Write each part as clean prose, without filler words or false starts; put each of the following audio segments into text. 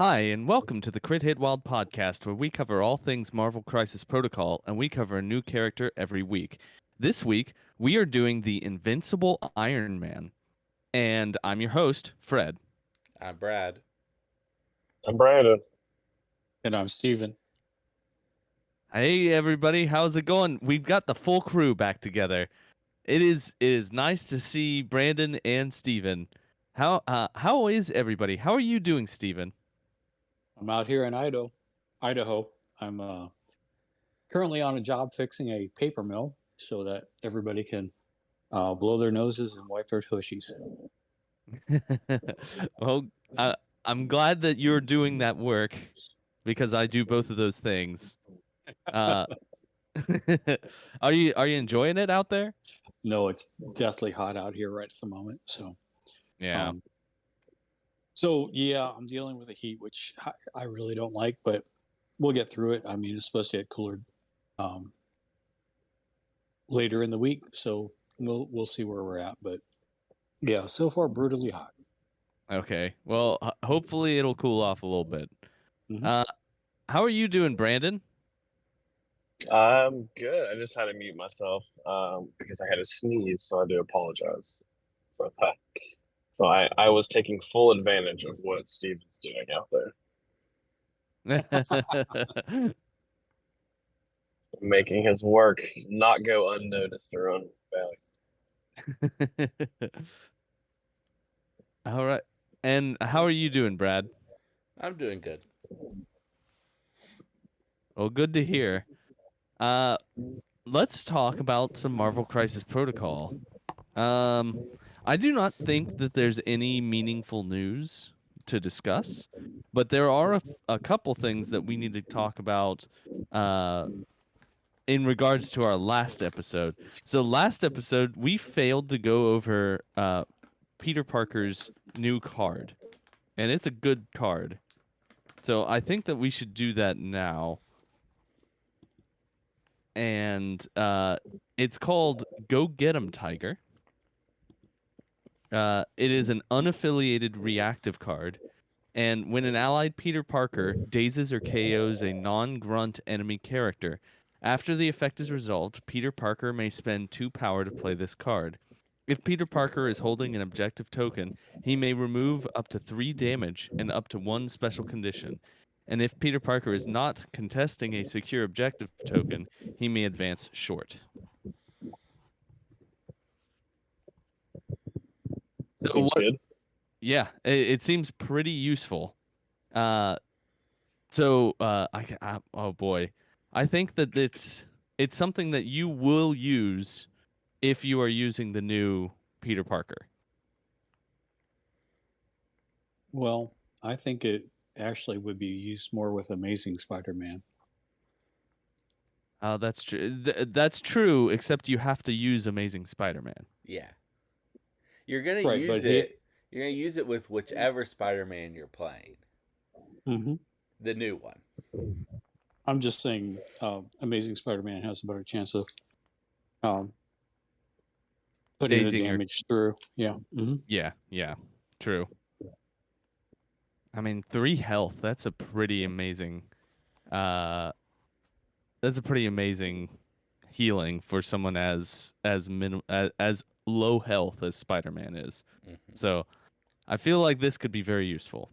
Hi, and welcome to the Crit Hit Wild podcast, where we cover all things Marvel Crisis Protocol, and we cover a new character every week. This week, we are doing the Invincible Iron Man, and I'm your host, Fred. I'm Brad. I'm Brandon. And I'm Steven. Hey, everybody, how's it going? We've got the full crew back together. It is nice to see Brandon and Steven. How is everybody? How are you doing, Steven? I'm out here in Idaho. I'm currently on a job fixing a paper mill so that everybody can blow their noses and wipe their tushies. Well, I'm glad that you're doing that work because I do both of those things. Are you enjoying it out there? No, it's deathly hot out here right at the moment. So Yeah. I'm dealing with the heat, which I really don't like, but we'll get through it. I mean, it's supposed to get cooler later in the week, so we'll see where we're at. But yeah, so far brutally hot. Okay. Well, hopefully it'll cool off a little bit. Mhm. How are you doing, Brandon? I'm good. I just had to mute myself because I had a sneeze, so I do apologize for that. So I was taking full advantage of what Steven's doing out there, making his work not go unnoticed or unvalued. All right. And how are you doing, Brad? I'm doing good. Well, good to hear. Let's talk about some Marvel Crisis Protocol. I do not think that there's any meaningful news to discuss, but there are a couple things that we need to talk about in regards to our last episode. So last episode, we failed to go over Peter Parker's new card, and it's a good card. So I think that we should do that now. And it's called Go Get 'em, Tiger. It is an unaffiliated reactive card, and when an allied Peter Parker dazes or KOs a non-grunt enemy character, after the effect is resolved, Peter Parker may spend 2 power to play this card. If Peter Parker is holding an objective token, he may remove up to 3 damage and up to 1 special condition. And if Peter Parker is not contesting a secure objective token, he may advance short. Seems good. Yeah, it seems pretty useful. Oh boy, I think that it's something that you will use if you are using the new Peter Parker. Well, I think it actually would be used more with Amazing Spider-Man. That's true. That's true, except you have to use Amazing Spider-Man. Yeah. You're gonna Right, use but it. You're gonna use it with whichever Spider-Man you're playing. Mm-hmm. The new one. I'm just saying, Amazing Spider-Man has a better chance of putting the Dazing or- damage through. Yeah. Mm-hmm. Yeah, true. I mean, 3 health. That's a pretty amazing. That's a pretty amazing healing for someone as low health as Spider-Man is. Mm-hmm. So, I feel like this could be very useful.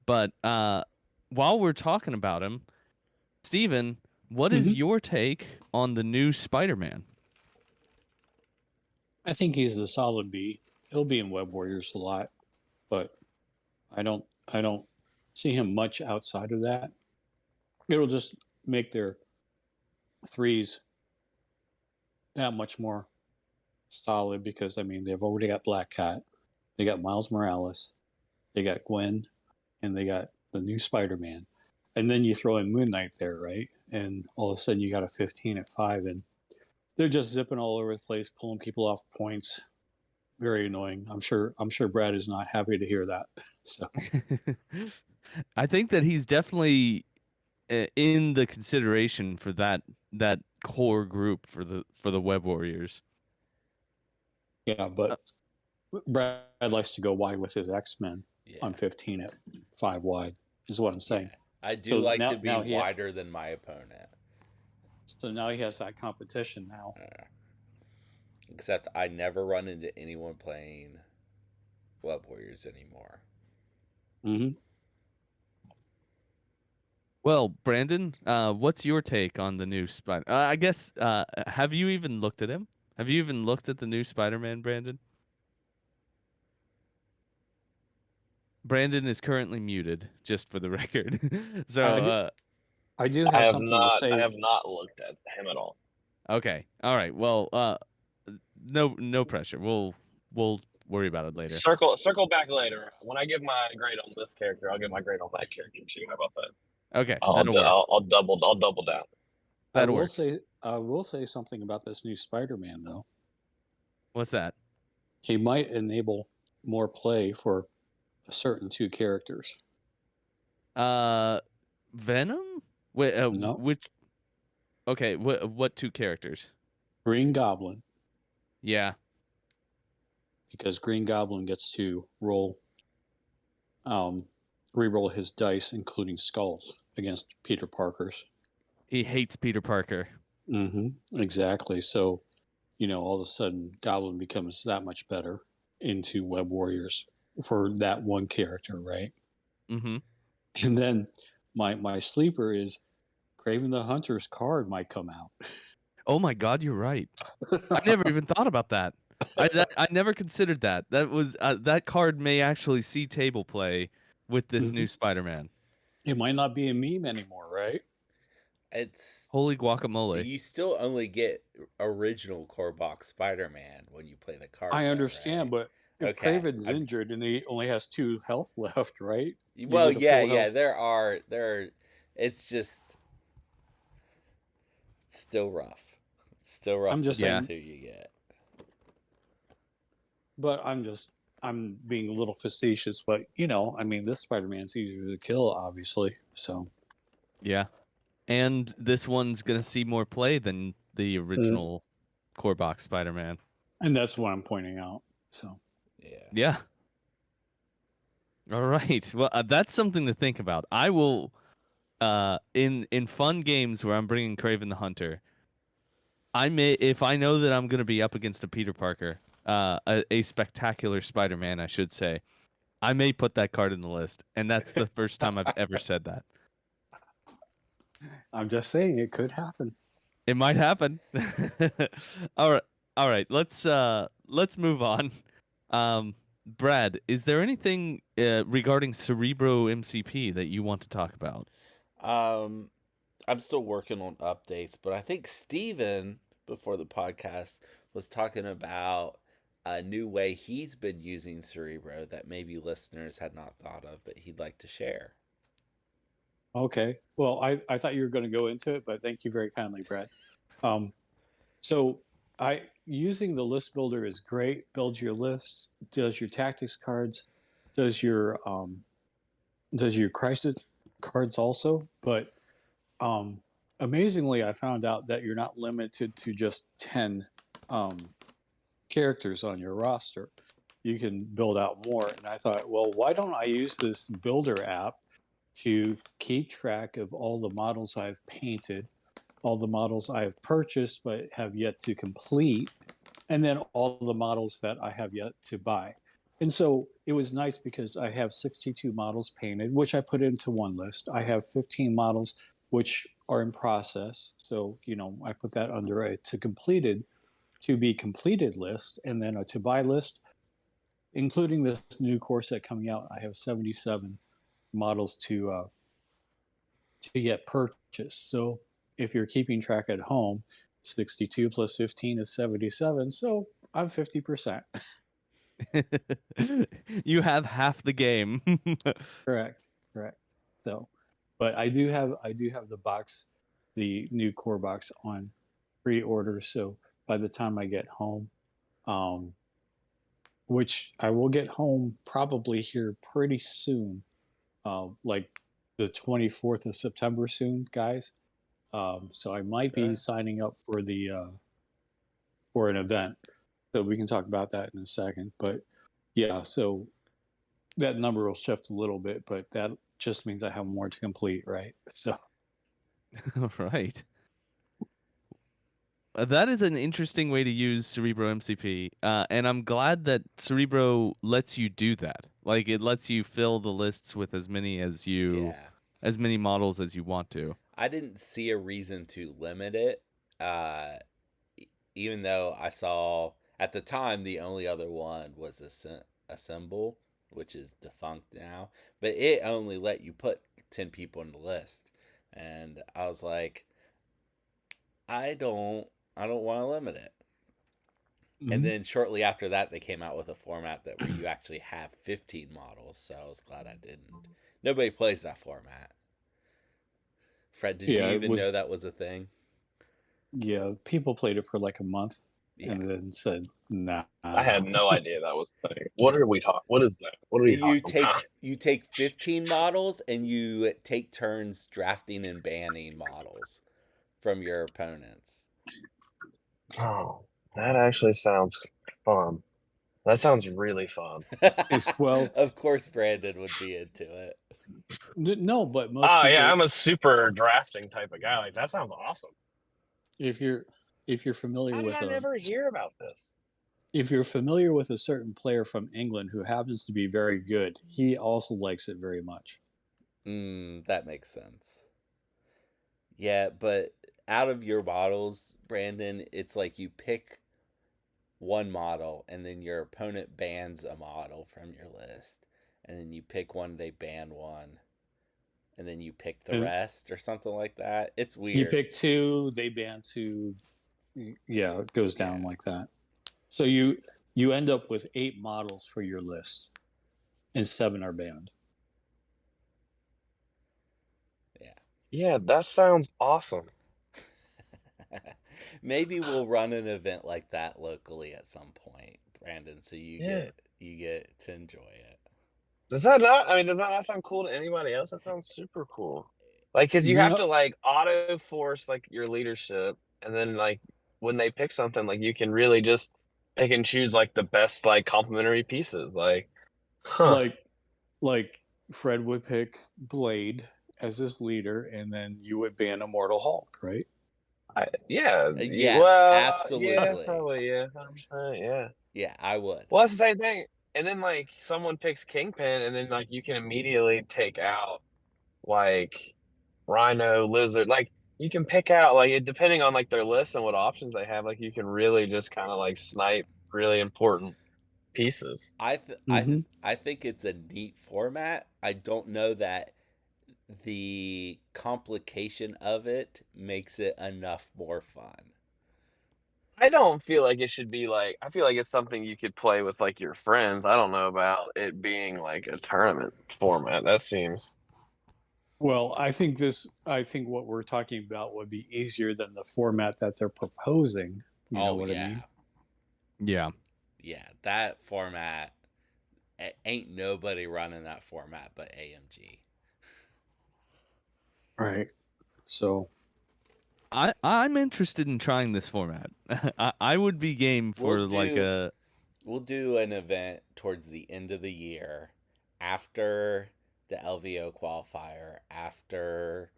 But while we're talking about him, Steven, what is your take on the new Spider-Man? I think he's a solid B. He'll be in Web Warriors a lot, but I don't see him much outside of that. It'll just make their threes that much more solid because I mean they've already got Black Cat, they got Miles Morales, they got Gwen, and they got the new Spider-Man. And then you throw in Moon Knight there, right? And all of a sudden you got a 15 at 5, and they're just zipping all over the place, pulling people off points. Very annoying. I'm sure Brad is not happy to hear that. So I think that he's definitely in the consideration for that core group for the Web Warriors. yeah, but Brad likes to go wide with his X-Men. Yeah. on 15 at 5 wide, is what I'm saying. Yeah. I do So like now- to be now he- wider than my opponent. So now he has that competition now. Except I never run into anyone playing Web Warriors anymore. Mm-hmm. Well, Brandon, what's your take on the new Spider? I guess have you even looked at him? Have you even looked at the new Spider-Man, Brandon? Brandon is currently muted, just for the record. So, I do have something to say. I have not looked at him at all. okay, all right. Well, no pressure. We'll worry about it later. Circle back later. When I give my grade on this character, I'll give my grade on that character too. How about that? Okay, that'll work. I'll double down. That'll work. I will say something about this new Spider-Man though. What's that? He might enable more play for certain 2 characters. Venom? Wait, No. which? Okay, what 2 characters? Green Goblin, Yeah. because Green Goblin gets to re-roll his dice, including skulls, against Peter Parker's. He hates Peter Parker. Mm-hmm. Exactly. So, all of a sudden, Goblin becomes that much better into Web Warriors for that one character, right? Mm-hmm. And then my sleeper is Kraven the Hunter's card might come out. Oh my God, you're right. I never even thought about that. I never considered that. That was that card may actually see table play with this new Spider-Man. It might not be a meme anymore, right? It's Holy guacamole! you still only get original core box Spider-Man when you play the card. I though, understand, right? but if Okay, Kraven's injured and he only has 2 health left, right? You Well, get a yeah, full yeah. health. There are. It's just it's still rough. It's still rough. I'm just to saying- that's who you get. But I'm being a little facetious, but this Spider-Man's easier to kill, obviously. So Yeah, and this one's gonna see more play than the original core box Spider-Man. and that's what I'm pointing out. So Yeah. Yeah. All right. Well, that's something to think about. I will, in fun games where I'm bringing Kraven the Hunter, I may, if I know that I'm going to be up against a Peter Parker, a spectacular Spider-Man, I should say, I may put that card in the list, and that's the first time I've ever said that. I'm just saying it could happen. It might happen. All right. Let's move on. Brad, is there anything regarding Cerebro MCP that you want to talk about? I'm still working on updates, but I think Steven, before the podcast, was talking about a new way he's been using Cerebro that maybe listeners had not thought of that he'd like to share. Okay. Well, I thought you were going to go into it, but thank you very kindly, Brad. So using the list builder is great. Builds your list, does your tactics cards, does your crisis cards also. But amazingly, I found out that you're not limited to just 10 characters on your roster. You can build out more. And I thought, well, why don't I use this builder app to keep track of all the models I've painted, all the models I've purchased but have yet to complete, and then all the models that I have yet to buy. And so it was nice because I have 62 models painted, which I put into one list. I have 15 models which are in process. So, I put that under a to be completed list, and then a to buy list, including this new core set coming out. I have 77 models to get purchased. So if you're keeping track at home, 62 plus 15 is 77. So I'm 50%. You have half the game. Correct. So, but I do have the box, the new core box on pre-order. So by the time I get home, which I will get home probably here pretty soon, like the 24th of September soon, guys. So I might be signing up for for an event. So we can talk about that in a second. But yeah, so that number will shift a little bit, but that just means I have more to complete, right? So Right. That is an interesting way to use Cerebro MCP, and I'm glad that Cerebro lets you do that. Like it lets you fill the lists with as many Yeah. as many models as you want to. I didn't see a reason to limit it, even though I saw at the time the only other one was Assemble, which is defunct now, but it only let you put 10 people in the list, and I was like, I don't want to limit it. And then shortly after that, they came out with a format that where you actually have 15 models. So I was glad I didn't. Nobody plays that format. Fred, did you even know that was a thing? Yeah, people played it for like a month Yeah. and then said, "Nah." I had no idea that was the thing. What are we talking? What is that? What are we talking about? You take 15 models and you take turns drafting and banning models from your opponents. Oh, that actually sounds fun. That sounds really fun. Well, of course, Brandon would be into it. No, but most Oh people. yeah, I'm a super drafting type of guy. Like that sounds awesome. If you're familiar How did with I never hear about this? if you're familiar with a certain player from England who happens to be very good, he also likes it very much. That makes sense. Yeah, but out of your models, Brandon, it's like you pick one model and then your opponent bans a model from your list. And then you pick one, they ban one. And then you pick the rest or something like that. It's weird. You pick two, they ban two. Yeah, it goes down like that. So you end up with 8 models for your list, and 7 are banned. Yeah, that sounds awesome. Maybe we'll run an event like that locally at some point, Brandon, so you get to enjoy it. Does that not sound cool to anybody else? That sounds super cool. Like, cause you have to like auto force like your leadership, and then like when they pick something, like you can really just pick and choose like the best like complementary pieces. Like, like Fred would pick Blade as his leader, and then you would ban Immortal Hulk, right? Yes, well, absolutely. Yeah, probably, 100%, yeah. Yeah, I would. Well, that's the same thing. And then like someone picks Kingpin, and then like you can immediately take out like Rhino, Lizard. Like you can pick out like it depending on like their list and what options they have. Like you can really just kind of like snipe really important pieces. I think it's a neat format. I don't know that the complication of it makes it enough more fun. I don't feel like it should be like, I feel like it's something you could play with like your friends. I don't know about it being like a tournament format. That seems. Well, I think what we're talking about would be easier than the format that they're proposing. You know what I mean? Yeah. Yeah, that format, ain't nobody running that format but AMG. Right. So I'm interested in trying this format. I would be game for We'll do an event towards the end of the year, after the LVO qualifier, after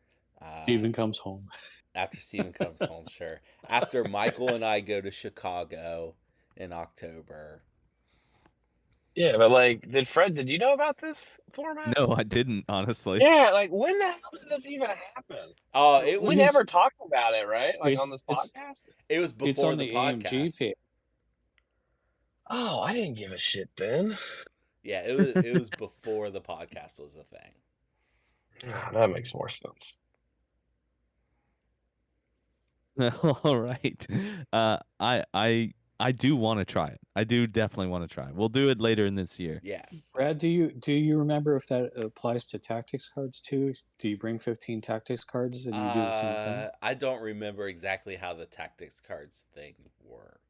Steven comes home. After Steven comes home, sure. After Michael and I go to Chicago in October. Yeah, but like, did you know about this format? No, I didn't, honestly. Yeah, like when the hell did this even happen? Oh, we never talked about it, right? Like on this podcast? It was before it's on the podcast. AMG page. Oh, I didn't give a shit then. Yeah, it was before the podcast was a thing. Oh, that makes more sense. All right. I do want to try it. I do definitely want to try it. We'll do it later in this year. Yes. Brad, do you remember if that applies to tactics cards too? Do you bring 15 tactics cards and you do the same thing? I don't remember exactly how the tactics cards thing work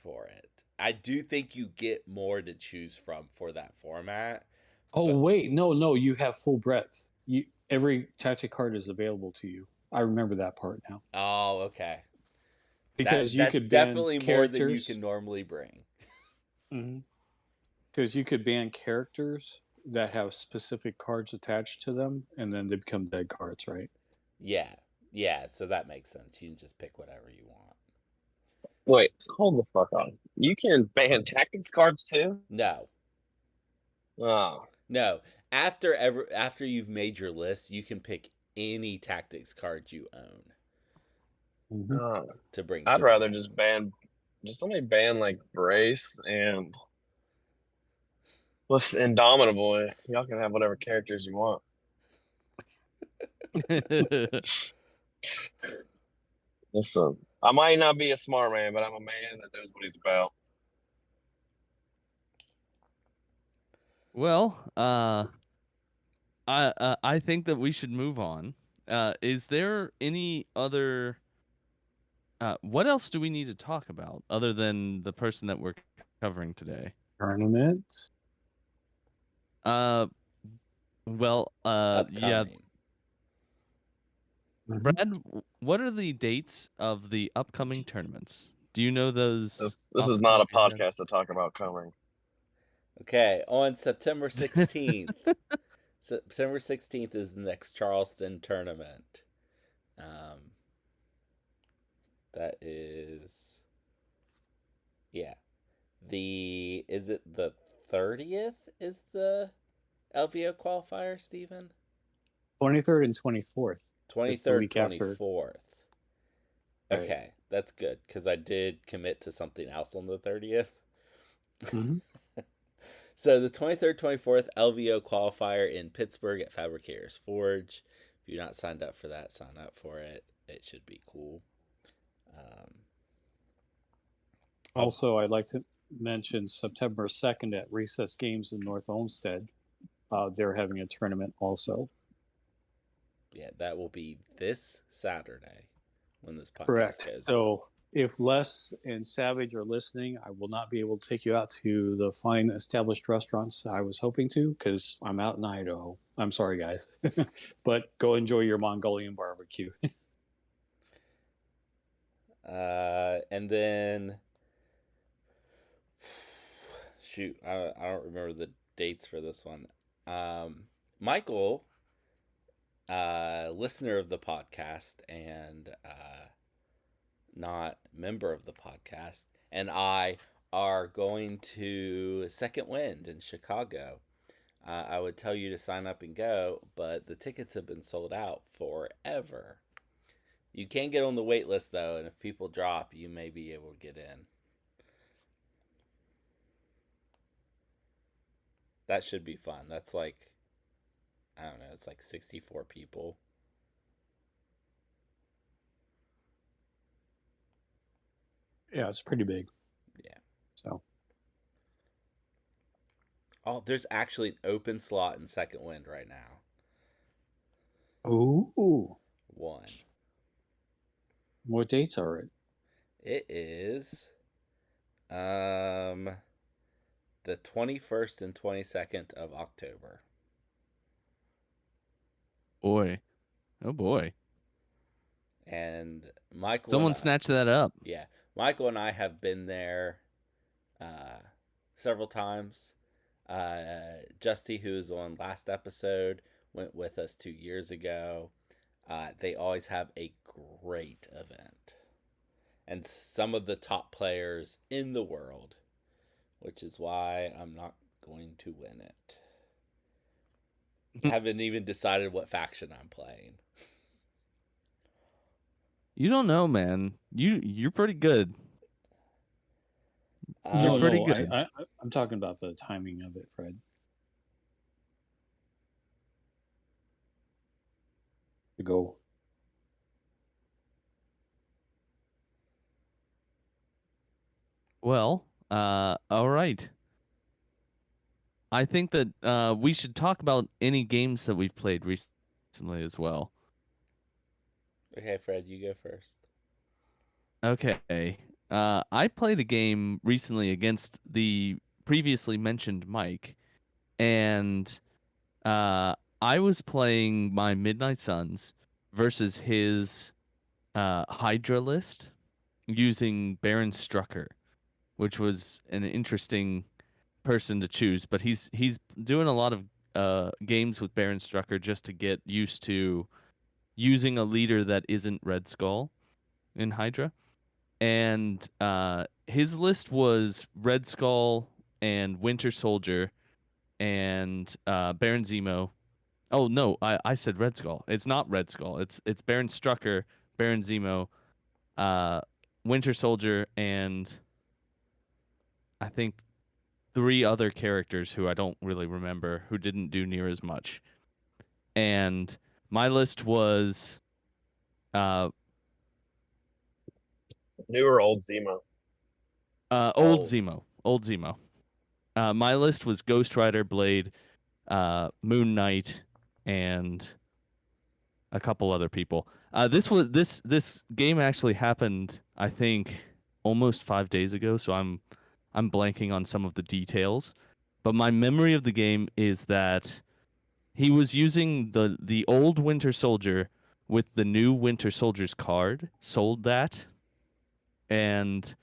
for it. I do think you get more to choose from for that format. Oh, wait, no, you have full breadth. Every tactic card is available to you. I remember that part now. Oh, okay. Because that's definitely more than you can normally bring. Because Because you could ban characters that have specific cards attached to them, and then they become dead cards, right? Yeah. Yeah, so that makes sense. You can just pick whatever you want. Wait, hold the fuck on. You can ban tactics cards too? No. Oh. No. After you've made your list, you can pick any tactics card you own Oh. to bring I'd to rather the just only ban like Brace and what's Indomitable. Y'all can have whatever characters you want. Listen, I might not be a smart man, but I'm a man that knows what he's about. Well, I think that we should move on. Is there any other? What else do we need to talk about other than the person that we're covering today? Tournament. Well, yeah, upcoming. Brad, what are the dates of the upcoming tournaments? Do you know those? This off is the not a top of your head? podcast to talk about covering. Okay, on September 16th. September 16th is the next Charleston tournament. That is, yeah. Is it the 30th is the LVO qualifier, Stephen? 23rd and 24th. 23rd, week after. 24th. Right. Okay, that's good because I did commit to something else on the 30th. Mhm. So the 23rd, 24th LVO qualifier in Pittsburgh at Fabricators Forge. If you're not signed up for that, sign up for it. It should be cool. Also, I'd like to mention September 2nd at Recess Games in North Olmsted. They're having a tournament also. Yeah, that will be this Saturday when this podcast Correct. goes. So if Les and Savage are listening, I will not be able to take you out to the fine established restaurants I was hoping to because I'm out in Idaho. I'm sorry, guys. But go enjoy your Mongolian barbecue. And then, shoot, I don't remember the dates for this one. Michael, listener of the podcast and not member of the podcast, and I are going to Second Wind in Chicago. I would tell you to sign up and go, but the tickets have been sold out forever. You can get on the wait list though, and if people drop, you may be able to get in. That should be fun. That's like, I don't know, it's like 64 people. Yeah, it's pretty big. Yeah. So Oh, there's actually an open slot in Second Wind right now. ooh, One. what dates are it? It is the 21st and 22nd of October. Boy, oh boy! And Michael, Someone snatched that up. Yeah, Michael and I have been there several times. Justy, who was on last episode, went with us 2 years ago. They always have a great event. And some of the top players in the world, which is why I'm not going to win it. I haven't even decided what faction I'm playing. You don't know, man. You're pretty good. No, pretty no, good. I'm talking about the timing of it, Fred. To go. Well, all right. I think that we should talk about any games that we've played recently as well. Okay, Fred, you go first. Okay. I played a game recently against the previously mentioned Mike, and I was playing my Midnight Suns versus his Hydra list using Baron Strucker, which was an interesting person to choose, but he's doing a lot of games with Baron Strucker just to get used to using a leader that isn't Red Skull in Hydra. And his list was Red Skull and Winter Soldier and Baron Zemo. Oh no, I said Red Skull. It's not Red Skull. It's Baron Strucker, Baron Zemo, Winter Soldier, and I think 3 other characters who I don't really remember who didn't do near as much. And my list was uh New or old Zemo? old Old. Zemo. Old Zemo. My list was Ghost Rider, Blade, Moon Knight, and a couple other people. This game actually happened, I think, almost 5 days ago. So I'm blanking on some of the details, but my memory of the game is that he was using the old Winter Soldier with the new Winter Soldier's card. Sold that, and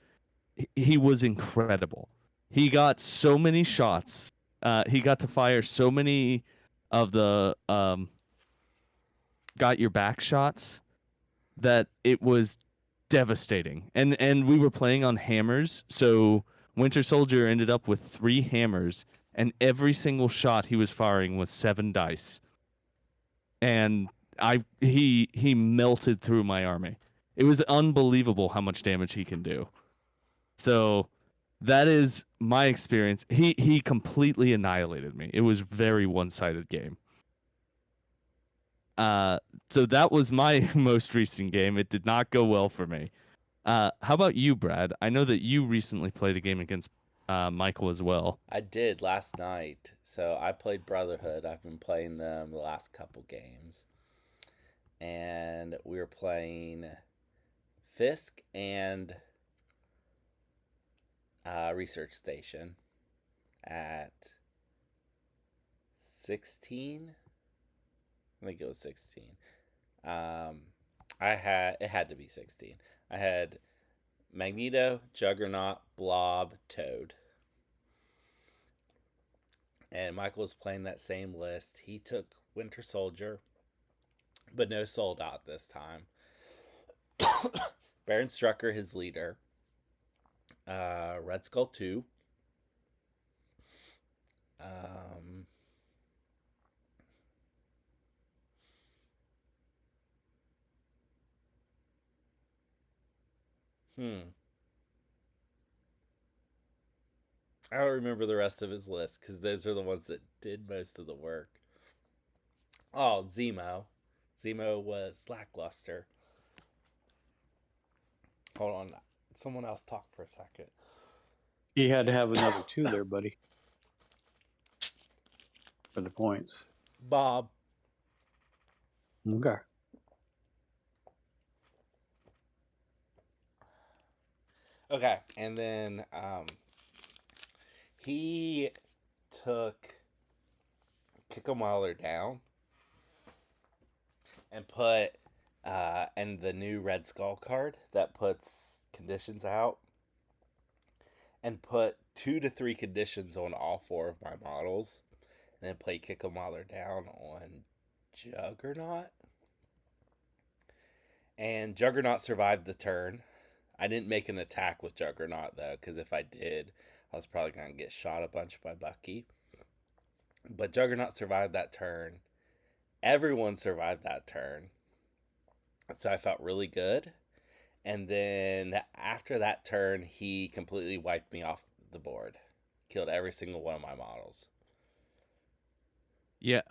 he was incredible. He got so many shots. He got to fire so many of the got your back shots that it was devastating. And we were playing on hammers, so Winter Soldier ended up with 3 hammers, and every single shot he was firing was 7 dice. And he melted through my army. It was unbelievable how much damage he can do. So that is my experience. He completely annihilated me. It was very one-sided game. So that was my most recent game. It did not go well for me. How about you, Brad? I know that you recently played a game against Michael as well. I did last night. So I played Brotherhood. I've been playing them the last couple games. And we were playing Fisk and Research Station at 16. I think it was 16. It had to be 16. I had Magneto, Juggernaut, Blob, Toad. And Michael was playing that same list. He took Winter Soldier, but no sold out this time. Baron Strucker, his leader. Red Skull 2. I don't remember the rest of his list because those are the ones that did most of the work. Oh, Zemo. Zemo was lackluster. Hold on. Someone else talk for a second. He had to have another 2 there, buddy, for the points. Bob. Okay. Okay, and then he took Kickamauler down and put and the new Red Skull card that puts conditions out, and put 2 to 3 conditions on all 4 of my models, and then play Kickamauler down on Juggernaut. And Juggernaut survived the turn. I didn't make an attack with Juggernaut, though, because if I did, I was probably going to get shot a bunch by Bucky. But Juggernaut survived that turn. Everyone survived that turn. So I felt really good. And then after that turn, he completely wiped me off the board. Killed every single one of my models. Yeah,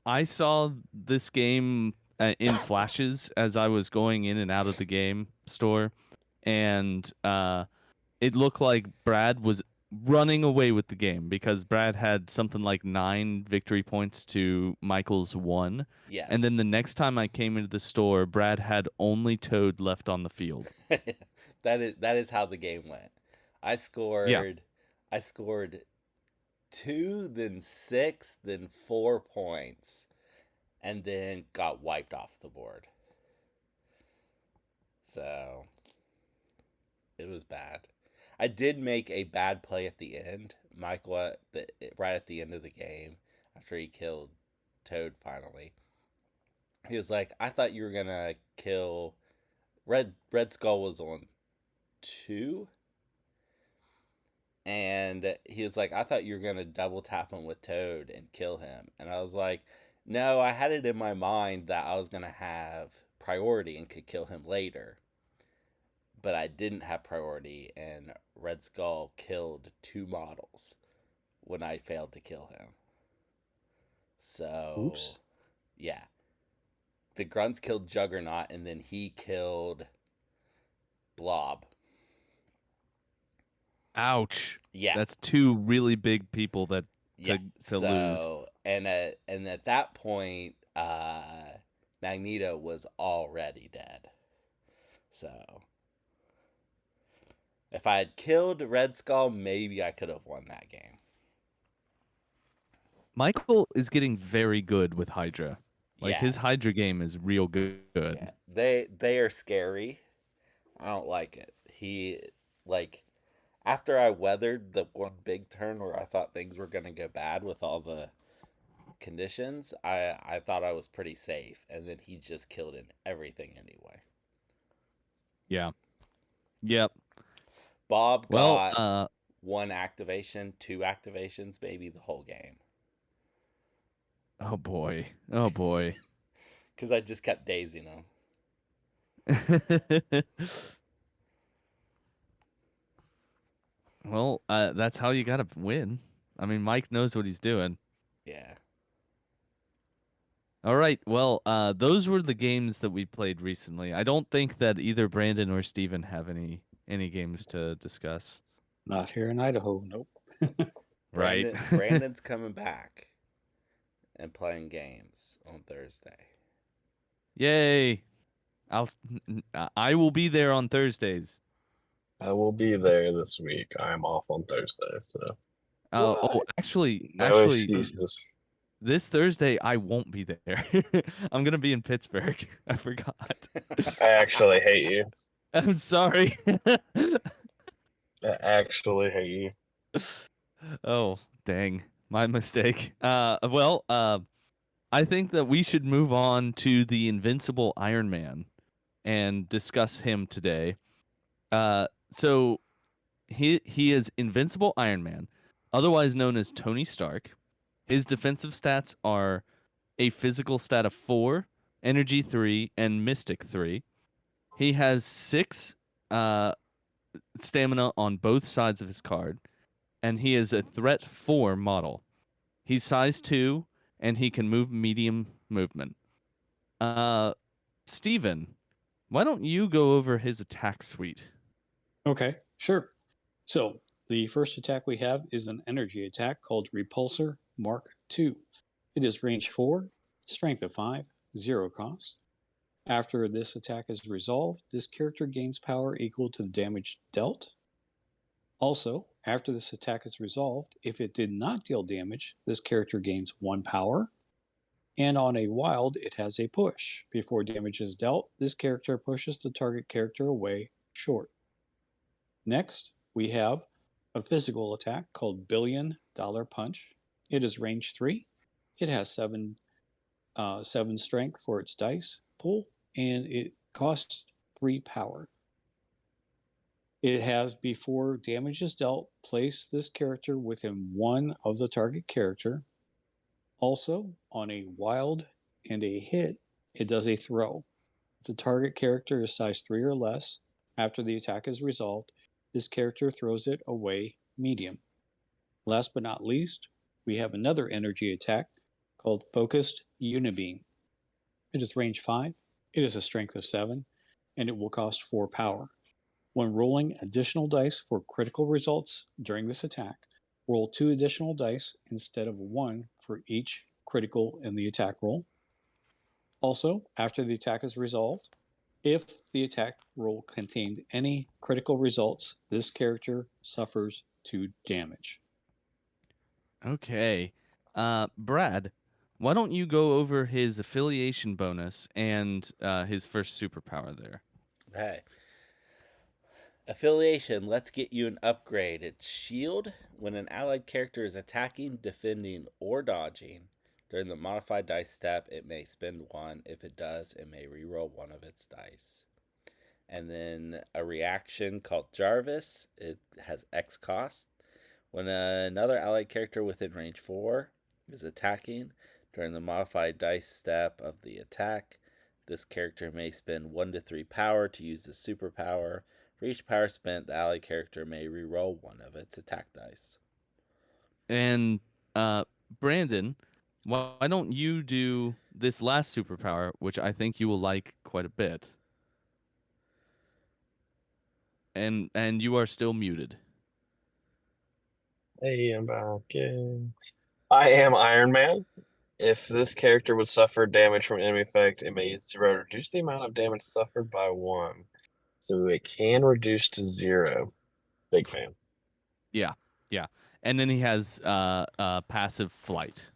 I saw this game in flashes as I was going in and out of the game store, and it looked like Brad was running away with the game because Brad had something like 9 victory points to Michael's 1. Yes. And then the next time I came into the store, Brad had only Toad left on the field. that is how the game went. I scored 2, then 6, then 4 points, and then got wiped off the board. So it was bad. I did make a bad play at the end. Michael right at the end of the game, after he killed Toad finally. He was like, "I thought you were gonna kill Red Skull was on 2, and he was like, I thought you were gonna double tap him with Toad and kill him." And I was like, "No, I had it in my mind that I was gonna have priority and could kill him later, but I didn't have priority, and Red Skull killed 2 models when I failed to kill him. So, Oops. yeah, the grunts killed Juggernaut, and then he killed Blob. Ouch. Yeah, That's 2 really big people that yeah. to lose. So, and at that point, Magneto was already dead. So, if I had killed Red Skull, maybe I could have won that game. Michael is getting very good with Hydra. Like Yeah. his Hydra game is real good. Yeah, they are scary. I don't like it. He like after I weathered the one big turn where I thought things were gonna go bad with all the conditions, I thought I was pretty safe, and then he just killed in everything anyway. Yeah. Yep. Bob Well, got 1 activation, 2 activations, maybe the whole game. oh boy. Oh boy. Because I just kept dazing him. Well, that's how you got to win. I mean, Mike knows what he's doing. Yeah. All right. Well, those were the games that we played recently. I don't think that either Brandon or Steven have any games to discuss. Not here in Idaho. Nope. Right. Brandon's coming back and playing games on Thursday. Yay. I will be there on Thursdays. I will be there this week. I am off on Thursday, so Actually, no excuses. this Thursday I won't be there. I'm gonna be in Pittsburgh. I forgot. I actually hate you. I'm sorry. I actually hate you. Oh, dang. My mistake. I think that we should move on to the Invincible Iron Man and discuss him today. So he is Invincible Iron Man, otherwise known as Tony Stark. His defensive stats are a physical stat of 4, energy 3, and mystic 3. He has 6 stamina on both sides of his card, and he is a threat 4 model. He's size 2, and he can move medium movement. Steven, why don't you go over his attack suite? Okay, sure. So the first attack we have is an energy attack called Repulsor Mark II. It is range 4, strength of 5, 0 cost. After this attack is resolved, this character gains power equal to the damage dealt. Also, after this attack is resolved, if it did not deal damage, this character gains 1 power. And on a wild, it has a push. Before damage is dealt, this character pushes the target character away short. Next, we have a physical attack called $1 Billion Punch. It is range 3. It has 7 strength for its dice pool, and it costs 3 power. It has, before damage is dealt, place this character within 1 of the target character. Also, on a wild and a hit, it does a throw. If the target character is size 3 or less, after the attack is resolved, this character throws it away medium. Last but not least, we have another energy attack called Focused Unibeam. It is range 5, it is a strength of 7, and it will cost 4 power. When rolling additional dice for critical results during this attack, roll 2 additional dice instead of 1 for each critical in the attack roll. Also, after the attack is resolved, if the attack roll contained any critical results, this character suffers 2 damage. Okay. Brad, why don't you go over his affiliation bonus and his first superpower there? Hey. Affiliation, let's get you an upgrade. It's Shield. When an allied character is attacking, defending, or dodging during the modified dice step, it may spend 1. If it does, it may reroll 1 of its dice. And then a reaction called Jarvis. It has X cost. When another allied character within range 4 is attacking during the modified dice step of the attack, this character may spend 1 to 3 power to use the superpower. For each power spent, the allied character may reroll 1 of its attack dice. And Brandon, why don't you do this last superpower, which I think you will like quite a bit? And you are still muted. Hey, I'm back. Yay. I am Iron Man. If this character would suffer damage from enemy effect, it may use 0 to reduce the amount of damage suffered by 1. So it can reduce to 0. Big fan. Yeah. And then he has passive flight.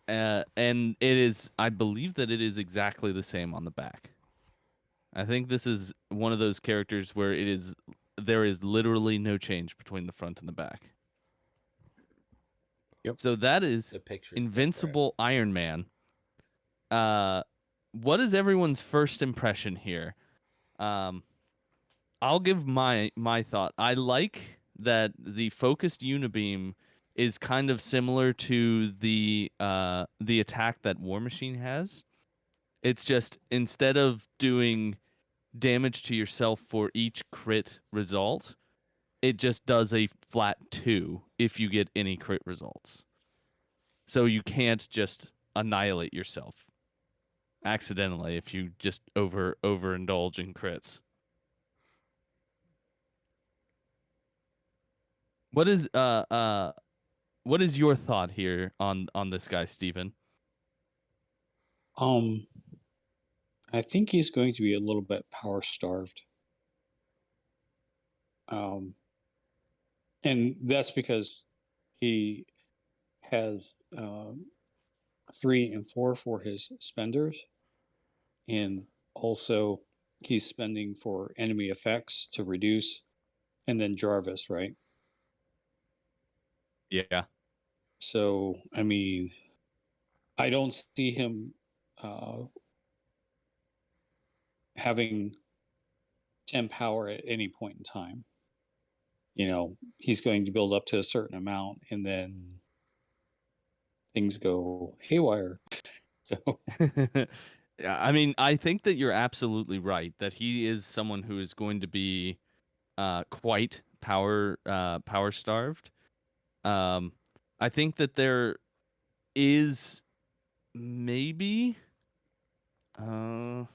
And it is, I believe that it is exactly the same on the back. I think this is one of those characters where there is literally no change between the front and the back. Yep. So that is The picture's Invincible Iron Man. What is everyone's first impression here? I'll give my thought. I like that the focused unibeam is kind of similar to the attack that War Machine has. It's just instead of doing damage to yourself for each crit result, it just does a flat 2 if you get any crit results. So you can't just annihilate yourself accidentally if you just overindulge in crits. What is your thought here on this guy, Steven? I think he's going to be a little bit power starved. And that's because he has 3 and 4 for his spenders, and also he's spending for enemy effects to reduce, and then Jarvis, right? Yeah. So, I mean, I don't see him having 10 power at any point in time. You know, he's going to build up to a certain amount, and then things go haywire. So, Yeah, I mean, I think that you're absolutely right that he is someone who is going to be quite power starved. I think that there is maybe I'm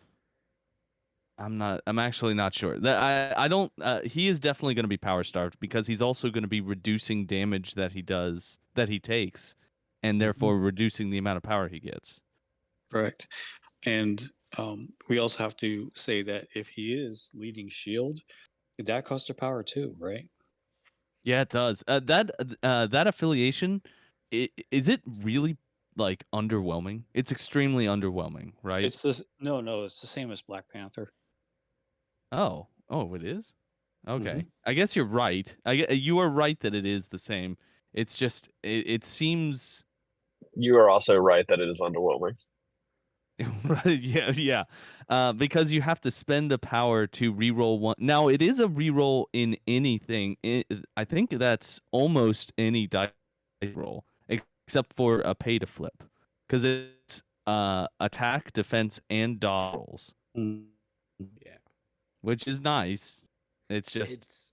actually not sure. That I don't he is definitely going to be power starved because he's also going to be reducing damage that he takes, and therefore reducing the amount of power he gets. correct. And we also have to say that if he is leading shield, that costs a power too, right? Yeah, it does. That affiliation, is it really like underwhelming? It's extremely underwhelming, right? It's this. No, it's the same as Black Panther. Oh, it is? Okay. Mhm. I guess you're right. You are right that it is the same. It's just it seems You are also right that it is underwhelming. right. Yeah. Because you have to spend a power to reroll one. Now it is a reroll in anything. I think that's almost any dice roll except for a pay to flip, because it's attack, defense, and dodge rolls, Yeah. which is nice. It's just It's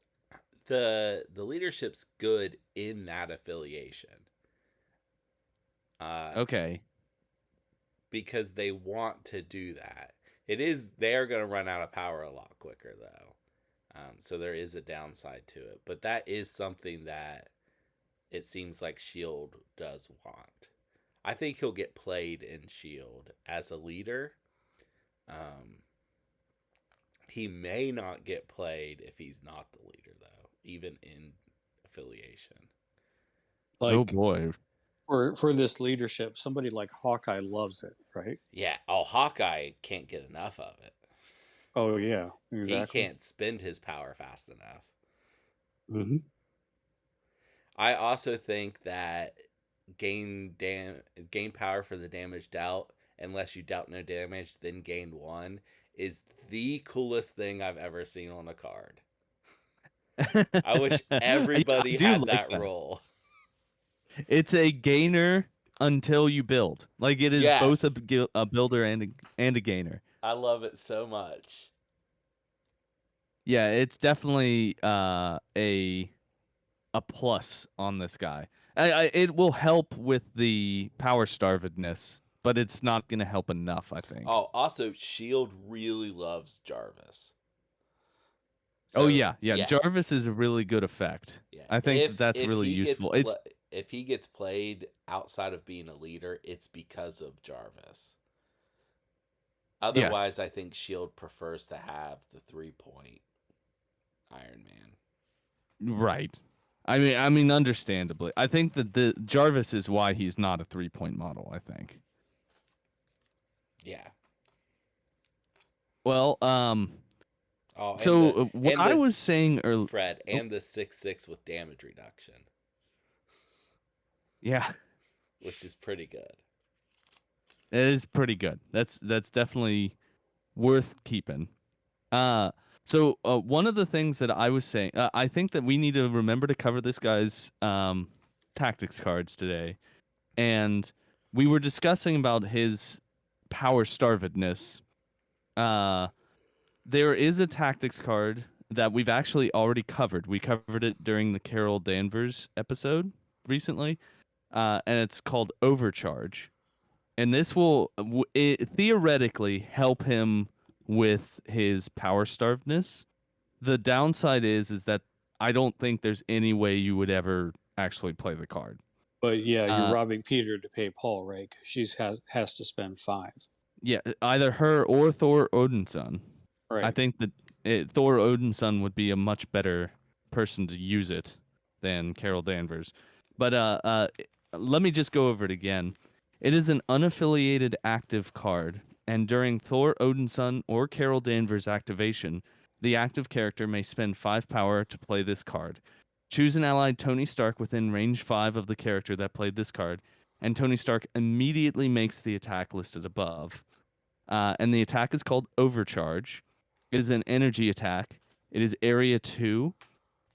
the leadership's good in that affiliation. okay. Because they want to do that. They're going to run out of power a lot quicker though. So there is a downside to it, but that is something that it seems like Shield does want. I think he'll get played in Shield as a leader. He may not get played if he's not the leader though, even in affiliation. Like, Oh boy. for this leadership, somebody like Hawkeye loves it, right? Yeah. Oh, Hawkeye can't get enough of it. Oh yeah, exactly. He can't spend his power fast enough. Mm-hmm. I also think that gain power for the damage dealt, unless you dealt no damage, then gain 1, is the coolest thing I've ever seen on a card. I wish Yeah, everybody I do had like that that. role. It's a gainer until you build. Like it is both Yes, a builder and a gainer. I love it so much. Yeah, it's definitely a plus on this guy. It will help with the power starvedness, but it's not going to help enough, I think. Oh, also, Shield really loves Jarvis. Oh So yeah. yeah, Jarvis is a really good effect. yeah. I think that's If really he gets useful. It's if he gets played outside of being a leader, it's because of Jarvis. yes, Otherwise, I think Shield prefers to have the 3-point Iron Man. right. I mean, understandably, I think that the Jarvis is why he's not a 3-point model. I think. Yeah. Well, Oh, so what and I the was saying earlier. Fred and the 6/6 with damage reduction, Yeah, which is pretty good. it is pretty good. That's definitely worth keeping. Uh, so one of the things that I was saying, I think that we need to remember to cover this guy's tactics cards today, and we were discussing about his power starvedness. Uh, there is a tactics card that we've actually already covered. We covered it during the Carol Danvers episode recently, and it's called Overcharge. And this will theoretically help him with his power starvedness. The downside is that I don't think there's any way you would ever actually play the card. But yeah, you're Uh, robbing Peter to pay Paul, right? 'Cause she's has to spend 5. yeah, either her or Thor Odinson. I Right. think that Thor Odinson would be a much better person to use it than Carol Danvers. But let me just go over it again. It is an unaffiliated active card, and during Thor Odinson or Carol Danvers activation, the active character may spend 5 power to play this card. Choose an allied Tony Stark within range 5 of the character that played this card, and Tony Stark immediately makes the attack listed above. And the attack is called Overcharge. It is an energy attack. It is area 2.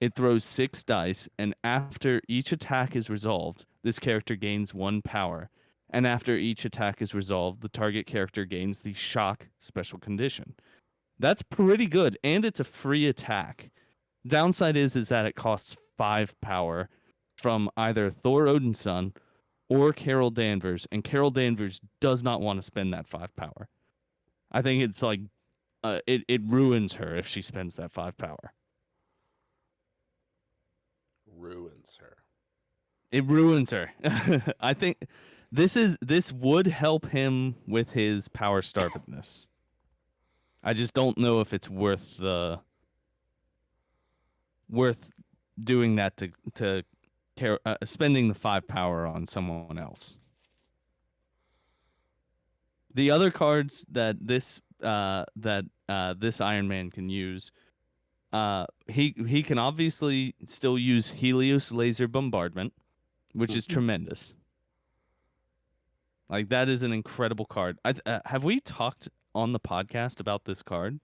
It throws 6 dice, and after each attack is resolved, this character gains 1 power. And after each attack is resolved, the target character gains the shock special condition. That's pretty good, and it's a free attack. Downside is that it costs 5 power from either Thor Odinson or Carol Danvers, and Carol Danvers does not want to spend that 5 power. I think it's like it ruins her if she spends that 5 power. Ruins her. It ruins her. I think this would help him with his power starvedness. I just don't know if it's worth doing that to spending the 5 power on someone else. The other cards that this Iron Man can use, he can obviously still use Helios Laser Bombardment, which is tremendous. Like that is an incredible card. Have we talked on the podcast about this card?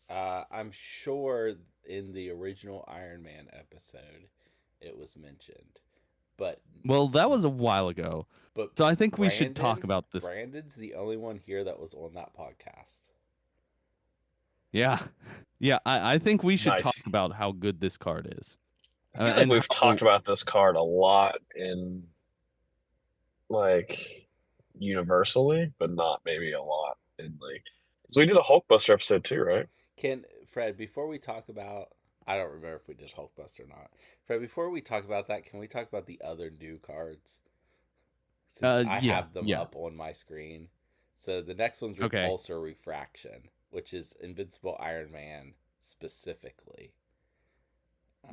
I'm sure in the original Iron Man episode it was mentioned, but Well, that was a while ago, but so I think we should talk about this. Brandon's the only one here that was on that podcast. Yeah, yeah. I think we should talk Nice. about how good this card is. I feel like And we've how- talked about this card a lot in like universally, but not maybe a lot in like. So we did a Hulkbuster episode too, right? Can Fred, before we talk about, I don't remember if we did Hulkbuster or not. Fred, before we talk about that, can we talk about the other new cards? Since I yeah, have them yeah. up on my screen. So the next one's Okay. Repulsor Refraction, which is Invincible Iron Man specifically.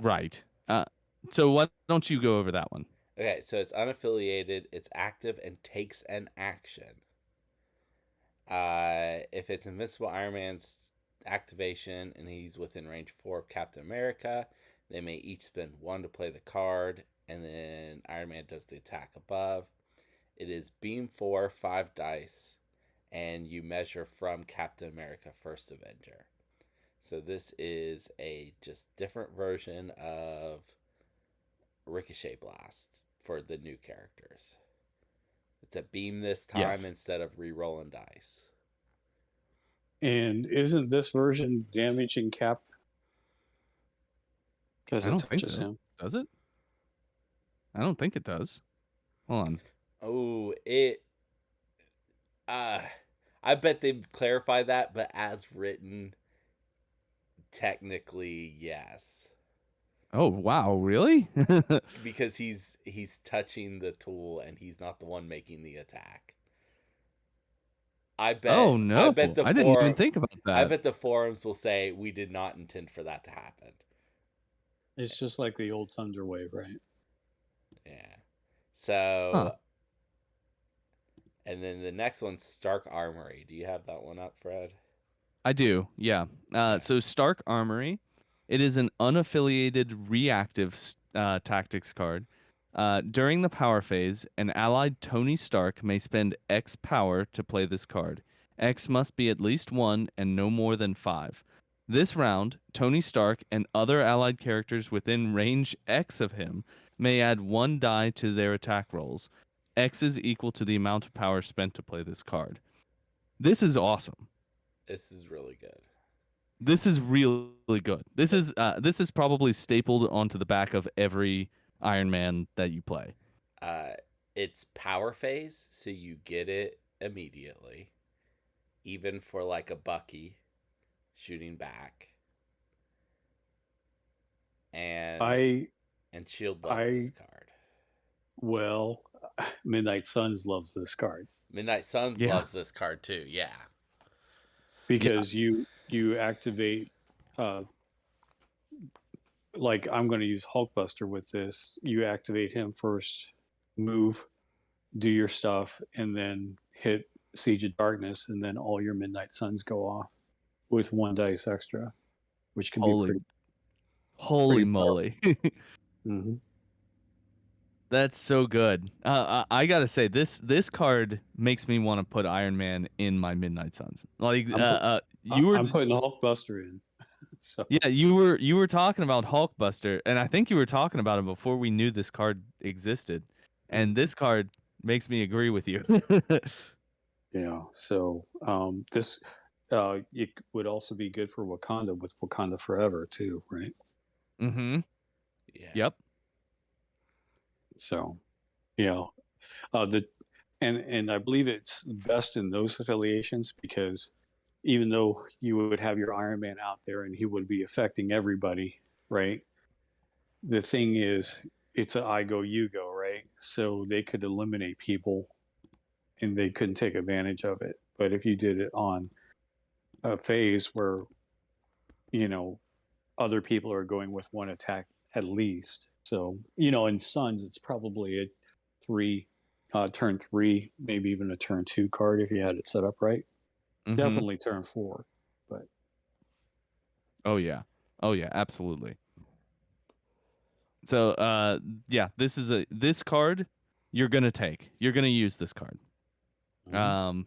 Right. So why don't you go over that one? Okay, so it's unaffiliated, it's active, and takes an action. If it's Invincible Iron Man's activation and he's within range 4 of Captain America, they may each spend 1 to play the card, and then Iron Man does the attack above. It is beam 4, 5 dice, and you measure from Captain America First Avenger. So this is a just different version of Ricochet Blast for the new characters. It's a beam this time instead of re-rolling dice. And isn't this version damaging Cap? Because I it don't think touches so. him. Does it? I don't think it does. Hold on. Oh, it. I bet they clarify that, but as written, technically yes. Oh wow, really? Because he's touching the tool and he's not the one making the attack. I bet. Oh no, I bet I didn't even think about that. I bet the forums will say we did not intend for that to happen. It's just like the old Thunder Wave, right? Yeah. So, and then the next one's Stark Armory. Do you have that one up, Fred? I do, yeah. So Stark Armory, it is an unaffiliated reactive tactics card. During the power phase, an allied Tony Stark may spend X power to play this card. X must be at least 1 and no more than 5. This round, Tony Stark and other allied characters within range X of him may add 1 die to their attack rolls. X is equal to the amount of power spent to play this card. This is awesome. This is really good. This is really good. This is probably stapled onto the back of every Iron Man that you play. It's power phase, so you get it immediately, even for like a Bucky shooting back. And Shield loves this card. Well, Midnight Suns loves this card. Midnight Suns loves this card too. Yeah, because you activate. Like I'm going to use Hulkbuster with this. You activate him first, move, do your stuff, and then hit Siege of Darkness, and then all your Midnight Suns go off with 1 dice extra, which can be pretty. Holy moly! Mm-hmm. That's so good. I gotta say, this card makes me want to put Iron Man in my Midnight Suns. Like I'm putting Hulkbuster in. So yeah, you were talking about Hulkbuster, and I think you were talking about it before we knew this card existed. And this card makes me agree with you. yeah. So this it would also be good for Wakanda with Wakanda Forever too, right? Mm-hmm. Yeah. Yep. So, yeah, and I believe it's best in those affiliations because even though you would have your Iron Man out there and he would be affecting everybody, right? The thing is, it's a I go, you go, right? So they could eliminate people and they couldn't take advantage of it. But if you did it on a phase where, other people are going with 1 attack at least. So, in Suns, it's probably a turn 3, maybe even a turn 2 card if you had it set up right. Mm-hmm. Definitely turn 4, but. Oh yeah, absolutely. So, this card you're gonna take. You're gonna use this card. Mm-hmm.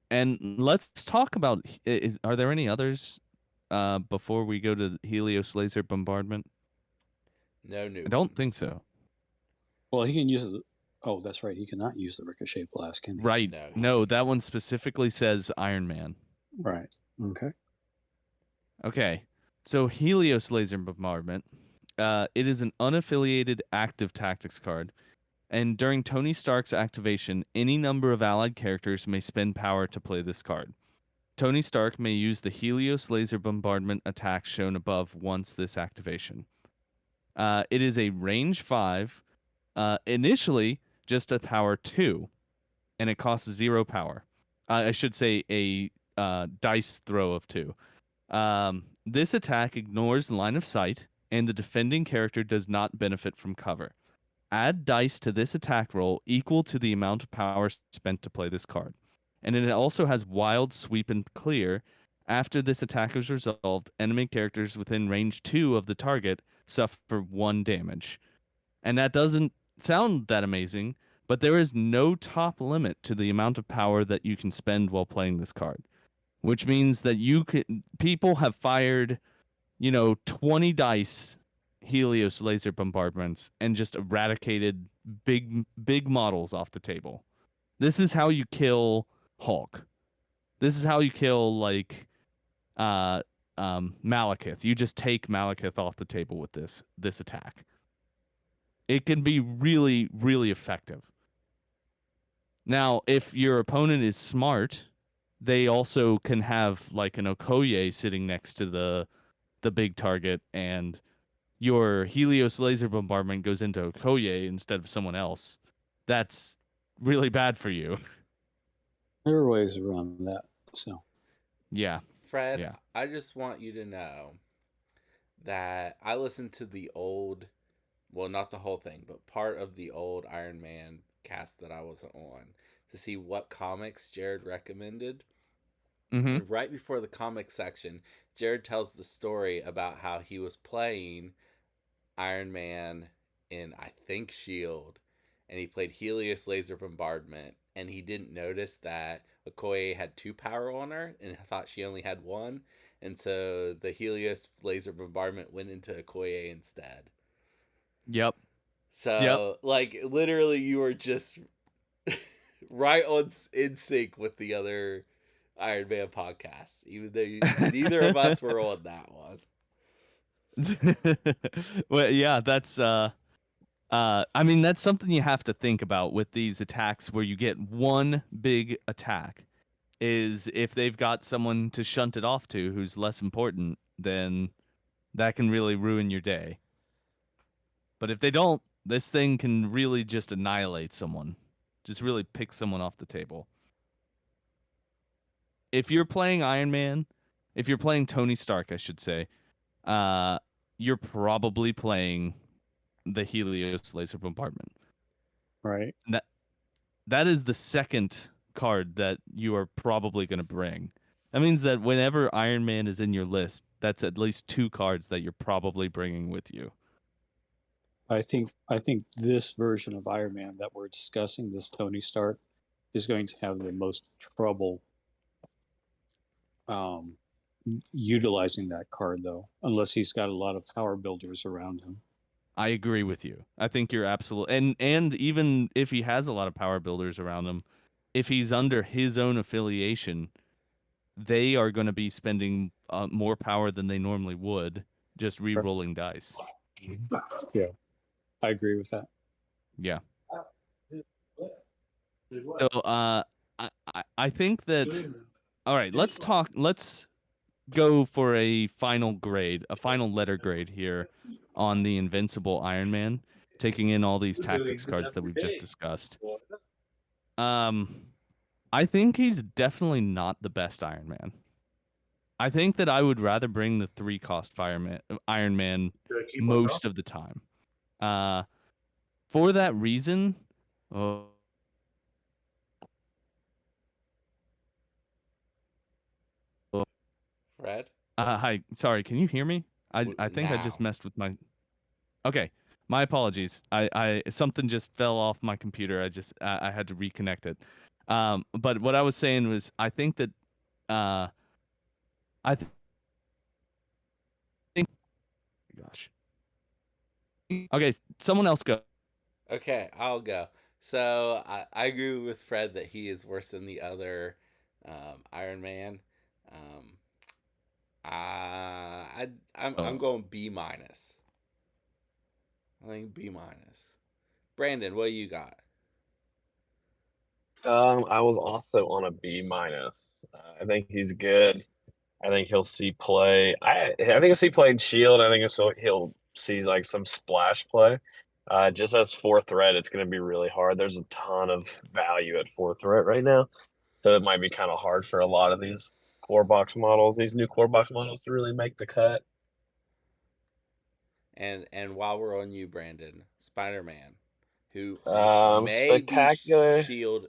And let's talk about. Are there any others? Before we go to Helios Laser Bombardment? No new. I don't think so. Well, he can use it. Oh, that's right. He cannot use the Ricochet Blast, can he? Right. No, that one specifically says Iron Man. Right. Okay. So Helios Laser Bombardment. It is an unaffiliated active tactics card. And during Tony Stark's activation, any number of allied characters may spend power to play this card. Tony Stark may use the Helios Laser Bombardment attack shown above once this activation. It is a range 5, initially just a power 2, and it costs 0 power. I should say a dice throw of 2. This attack ignores line of sight, and the defending character does not benefit from cover. Add dice to this attack roll equal to the amount of power spent to play this card. And it also has Wild Sweep and Clear, After this attack is resolved, enemy characters within range 2 of the target suffer 1 damage. And that doesn't sound that amazing, but there is no top limit to the amount of power that you can spend while playing this card, which means that people have fired, 20 dice Helios laser bombardments and just eradicated big models off the table. This is how you kill Hulk. This is how you kill Malekith. You just take Malekith off the table with this attack. It can be really, really effective. Now, if your opponent is smart, they also can have like an Okoye sitting next to the big target, and your Helios laser bombardment goes into Okoye instead of someone else. That's really bad for you. There are ways around that. So Yeah. Fred, Yeah. I just want you to know that I listened to the old, well, not the whole thing, but part of the old Iron Man cast that I was on to see what comics Jared recommended. Mm-hmm. And right before the comic section, Jared tells the story about how he was playing Iron Man in, I think, S.H.I.E.L.D., and he played Helios Laser Bombardment, and he didn't notice that Okoye had 2 power on her, and thought she only had 1, and so the Helios Laser Bombardment went into Okoye instead. Yep. So, like, literally, you were just right on in sync with the other Iron Man podcasts, even though neither of us were on that one. Well, yeah, that's I mean, that's something you have to think about with these attacks where you get one big attack, is if they've got someone to shunt it off to who's less important, then that can really ruin your day. But if they don't, this thing can really just annihilate someone. Just really pick someone off the table. If you're playing Iron Man, if you're playing Tony Stark, I should say, you're probably playing the Helios laser bombardment. right. That is the second card that you are probably going to bring. That means that whenever Iron Man is in your list, that's at least 2 cards that you're probably bringing with you. I think this version of Iron Man that we're discussing, this Tony Stark, is going to have the most trouble utilizing that card, though, unless he's got a lot of power builders around him. I agree with you. I think you're absolutely, and even if he has a lot of power builders around him, if he's under his own affiliation, they are going to be spending more power than they normally would, just re-rolling dice. Yeah, I agree with that. Yeah. So I think that, all right, let's go for a final letter grade here on the Invincible Iron Man, taking in all these tactics cards that we've just discussed. I think he's definitely not the best Iron Man. I think that I would rather bring the 3-cost Iron Man most of the time. For that reason, Fred? hi, sorry, can you hear me? I think I just Now. messed with my. Okay, my apologies. I something just fell off my computer. I had to reconnect it. But what I was saying was, I think that I think. Gosh. Okay, someone else go. Okay, I'll go. So I agree with Fred that he is worse than the other Iron Man. I'm going B minus. I think B minus. Brandon, what you got? I was also on a B minus. I think he's good. I think he'll see play. I think he'll see play in Shield. I think he'll see like some splash play. Just as 4th threat, it's going to be really hard. There's a ton of value at 4th threat right now, so it might be kind of hard for a lot of these these new core box models, to really make the cut. And while we're on you, Brandon, Spider-Man, who may be Spectacular. Shield,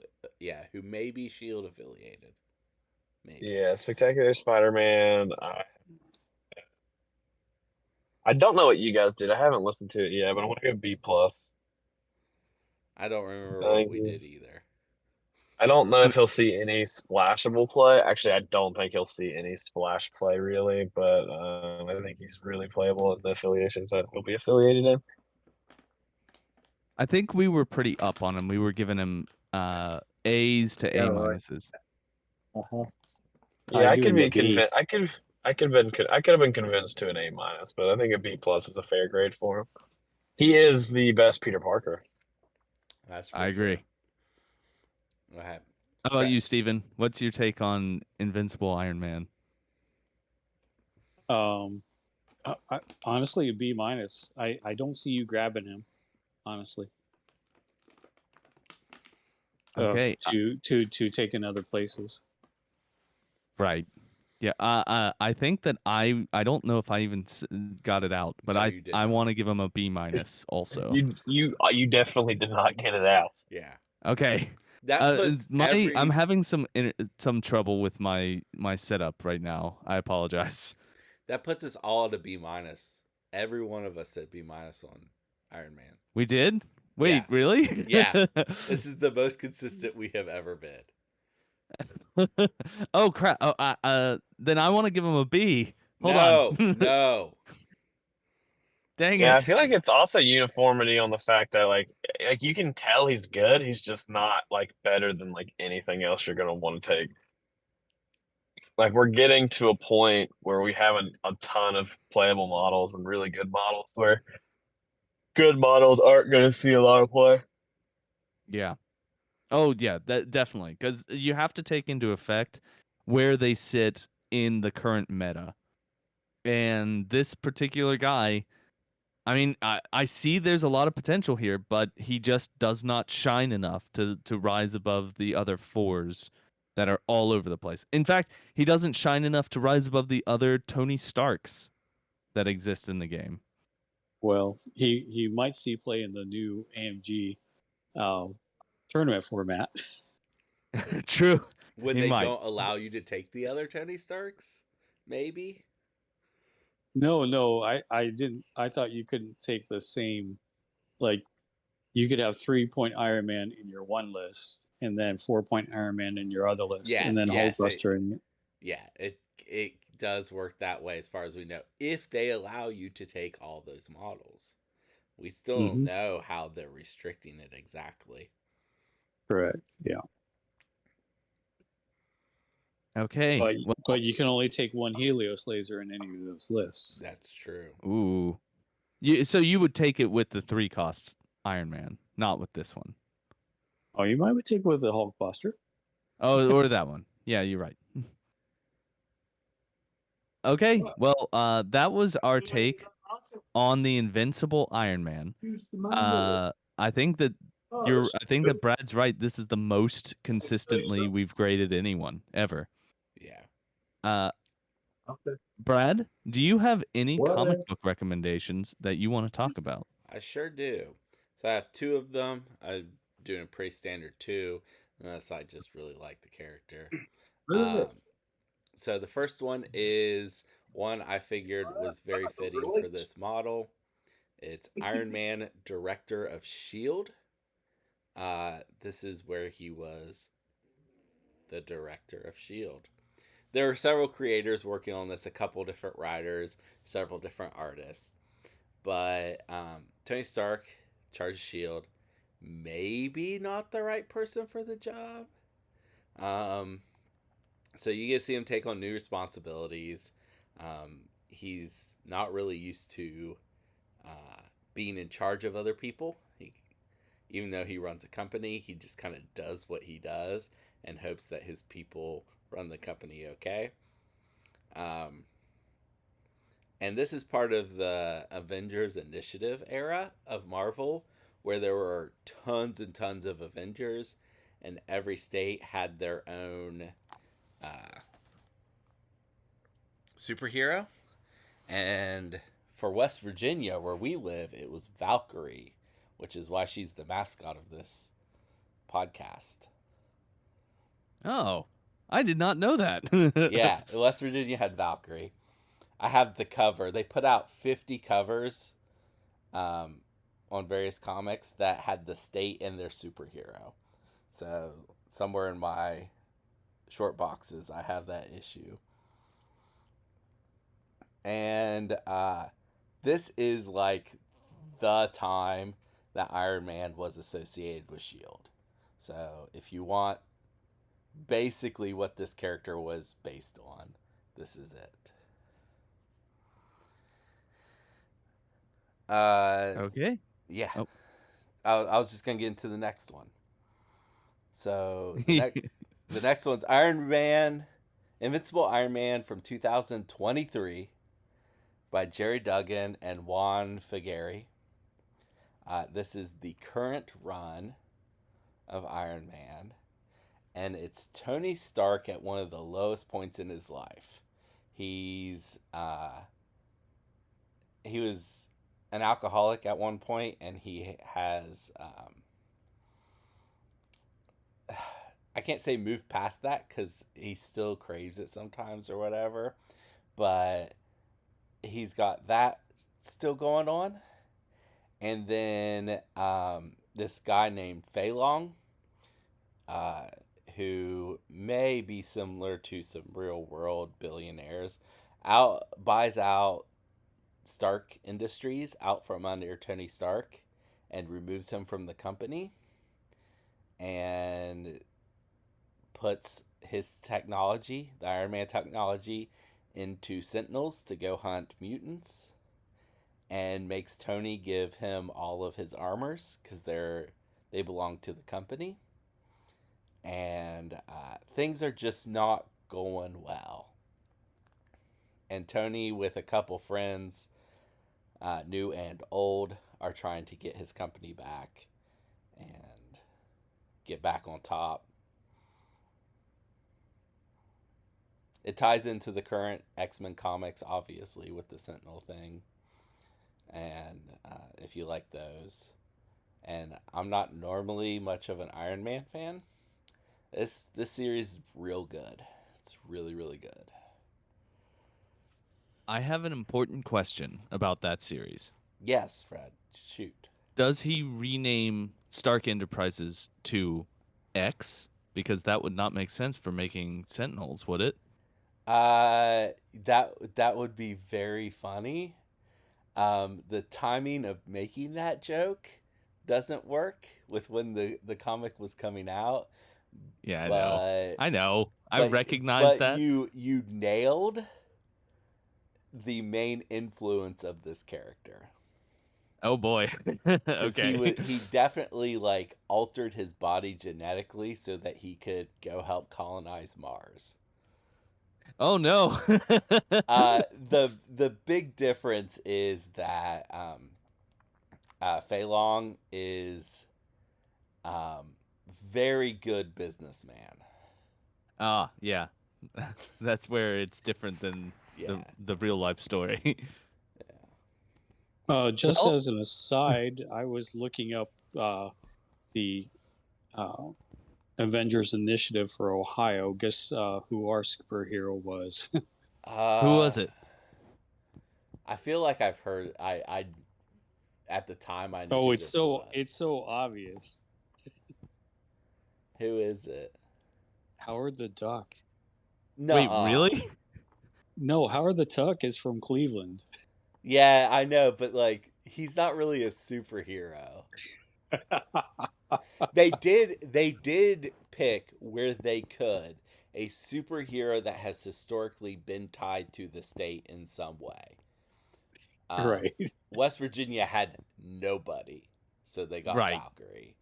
who may be Shield affiliated. maybe. Yeah, Spectacular Spider-Man. I don't know what you guys did. I haven't listened to it yet, but I want to go B plus. I don't remember I what think we did either. I don't know I if he'll see any splashable play. Actually, I don't think he'll see any splash play really, but I think he's really playable in the affiliations that he'll be affiliated in. I think we were pretty up on him. We were giving him A's to A minuses. Uh-huh. Yeah, I do could him a be B. convinced. I could have been convinced to an A minus, but I think a B plus is a fair grade for him. He is the best Peter Parker. That's for I agree. Sure. What happened? How about you, Steven? What's your take on Invincible Iron Man? Honestly, a B minus. I don't see you grabbing him, honestly. Okay. To take in other places. Right. Yeah. I think that I don't know if I even got it out, but No, you did I not. want to give him a B minus also. You definitely did not get it out. Yeah. Okay. That puts I'm having some trouble with my setup right now. I apologize. That puts us all at a B minus. Every one of us said B minus on Iron Man. We did? Wait, Yeah. really? Yeah. This is the most consistent we have ever been. Oh crap. Oh, then I want to give him a B. Hold No, on. no. Dang Yeah, I it. feel like it's also uniformity on the fact that like you can tell he's good. He's just not like better than like anything else you're gonna want to take. Like we're getting to a point where we have a ton of playable models and really good models where good models aren't gonna see a lot of play. Yeah. Oh yeah, that definitely, because you have to take into effect where they sit in the current meta. And this particular guy, I mean, I see there's a lot of potential here, but he just does not shine enough to rise above the other fours that are all over the place. In fact, he doesn't shine enough to rise above the other Tony Starks that exist in the game. Well, he might see play in the new AMG tournament format. True. When He they might. don't allow you to take the other Tony Starks? Maybe? No, I didn't. I thought you couldn't take the same, like, you could have 3-point Iron Man in your one list, and then 4-point Iron Man in your other list, and then Hulkbuster in Yeah, it does work that way as far as we know. If they allow you to take all those models. We still don't know how they're restricting it exactly. Correct. Yeah. Okay. But you can only take one Helios laser in any of those lists. That's true. Ooh. So you would take it with the 3 costs Iron Man, not with this one. Oh, you might take with the Hulkbuster. Oh, or that one. Yeah, you're right. Okay. Well, that was our take on the Invincible Iron Man. I think that Brad's right. This is the most consistently we've graded anyone ever. Yeah. Brad, do you have any comic book recommendations that you want to talk about? I sure do. So I have 2 of them. I'm doing a pretty standard 2, unless I just really like the character. So the first one is one I figured was very fitting for this model. It's Iron Man, Director of S.H.I.E.L.D. This is where he was the Director of S.H.I.E.L.D. There were several creators working on this, a couple different writers, several different artists. But Tony Stark, charge of S.H.I.E.L.D., maybe not the right person for the job. So you get to see him take on new responsibilities. He's not really used to being in charge of other people. Even though he runs a company, he just kind of does what he does and hopes that his people run the company okay. And this is part of the Avengers Initiative era of Marvel, where there were tons and tons of Avengers, and every state had their own superhero. And for West Virginia, where we live, it was Valkyrie, which is why she's the mascot of this podcast. Oh, I did not know that. Yeah, West Virginia had Valkyrie. I have the cover. They put out 50 covers on various comics that had the state and their superhero. So somewhere in my short boxes, I have that issue. And this is like the time that Iron Man was associated with S.H.I.E.L.D. So if you want basically what this character was based on, this is it. Okay. Yeah. Oh. I was just going to get into the next one. So the next one's Iron Man, Invincible Iron Man from 2023 by Jerry Duggan and Juan Figueri. This is the current run of Iron Man, and it's Tony Stark at one of the lowest points in his life. He was an alcoholic at one point, and he has I can't say moved past that because he still craves it sometimes or whatever, but he's got that still going on. And then this guy named Fei Long, who may be similar to some real world billionaires, buys out Stark Industries out from under Tony Stark and removes him from the company and puts his technology, the Iron Man technology, into Sentinels to go hunt mutants, and makes Tony give him all of his armors because they belong to the company. And things are just not going well. And Tony, with a couple friends, new and old, are trying to get his company back and get back on top. It ties into the current X-Men comics, obviously, with the Sentinel thing. And if you like those. And I'm not normally much of an Iron Man fan. This series is real good. It's really, really good. I have an important question about that series. Yes, Fred. Shoot. Does he rename Stark Enterprises to X? Because that would not make sense for making Sentinels, would it? That would be very funny. The timing of making that joke doesn't work with when the comic was coming out. Yeah, but, I know. I recognize that. You nailed the main influence of this character. Oh boy. Okay. He definitely like altered his body genetically so that he could go help colonize Mars. Oh no. The big difference is that Fei Long is very good businessman. Yeah. That's where it's different than the real life story. Just as an aside, I was looking up the Avengers Initiative for Ohio. Guess who our superhero was? Who was it? I feel like I've heard. I at the time I knew. Oh, it's so obvious. Who is it? Howard the Duck. No. Wait, really? No, Howard the Duck is from Cleveland. Yeah, I know, but like he's not really a superhero. They did pick where they could a superhero that has historically been tied to the state in some way. Right. West Virginia had nobody, so they got Valkyrie.